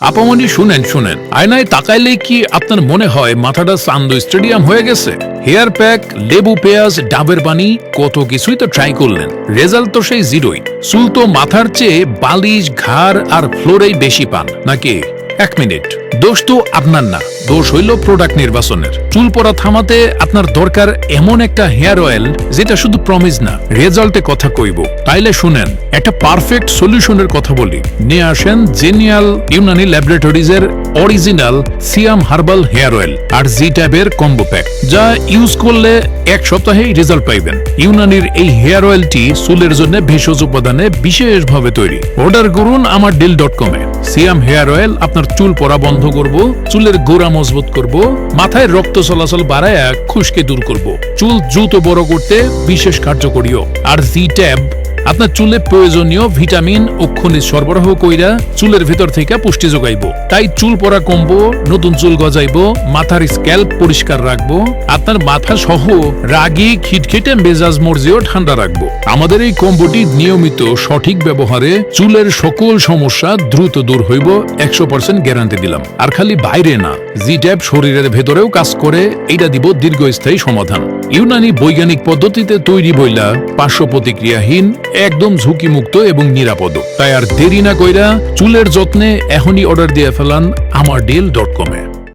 আপামনি শুনেন শুনেন, আয়নায় তাকাইলেই কি আপনার মনে হয় মাথাটা চান্দু স্টেডিয়াম হয়ে গেছে? হেয়ার প্যাক, লেবু পেঁয়াজ, ডাবের পানি, কত কিছুই তো ট্রাই করলেন, রেজাল্ট তো সেই জিরোই। চুল তো মাথার চেয়ে বালিশ, ঘাড় আর ফ্লোরেই বেশি পান নাকি? এক মিনিট, দোষ তো আপনার না, দোষ হইল প্রোডাক্ট নির্বাচনের। চুল পড়া থামাতে আপনার দরকার এমন একটা হেয়ার অয়েল যেটা শুধু প্রমিস না, রেজাল্টে কথা কইব। তাইলে শুনেন, একটা পারফেক্ট সলিউশনের কথা বলি। নিয়ে আসেন জেনিয়াল ইউনানি ল্যাবরেটরিজ এর অরিজিনাল সিয়াম হার্বাল হেয়ার অয়েল আর জি ট্যাবের কম্বো প্যাক, যা ইউজ করলে এক সপ্তাহেই রেজাল্ট পাইবেন। ইউনানির এই হেয়ার অয়েলটি চুলের জন্য ভেষজ উপাদানে বিশেষভাবে তৈরি। অর্ডার করুন আমার deal.com এ। সিয়াম হেয়ার অয়েল আপনার চুল পড়া বন্ধ করব, চুলের গোড়া মজবুত করব, মাথায় রক্ত চলাচল বাড়ায় খুশকি দূর করব, চুল দ্রুত বড় করতে বিশেষ কার্যকরীও। আর জি ট্যাব আপনার চুলে প্রয়োজনীয় ভিটামিন ও খনিজ সরবরাহ কইরা চুলের ভিতর থেকে পুষ্টি যোগাইব। তাই চুল পড়া কমবো, নতুন চুল গজাইব, মাথার স্ক্যাল্প পরিষ্কার রাখবো, আপনার মাথা সহ রাগী খিটখিটে মেজাজ মর্জিও ঠান্ডা রাখবো। আমাদের এই কম্বোটি নিয়মিত সঠিক ব্যবহারে চুলের সকল সমস্যা দ্রুত দূর হইব, 100% গ্যারান্টি দিলাম। আর খালি বাইরে না, জি ট্যাব শরীরের ভেতরেও কাজ করে, এটা দিব দীর্ঘস্থায়ী সমাধান। ইউনানি বৈজ্ঞানিক পদ্ধতিতে তৈরি বইলা, পার্শ্ব প্রতিক্রিয়াহীন, একদম ঝুঁকিমুক্ত এবং নিরাপদ। তাই আর দেরি না কইরা চুলের যত্নে এখনই অর্ডার দিয়ে ফেলান আমার deal.com এ।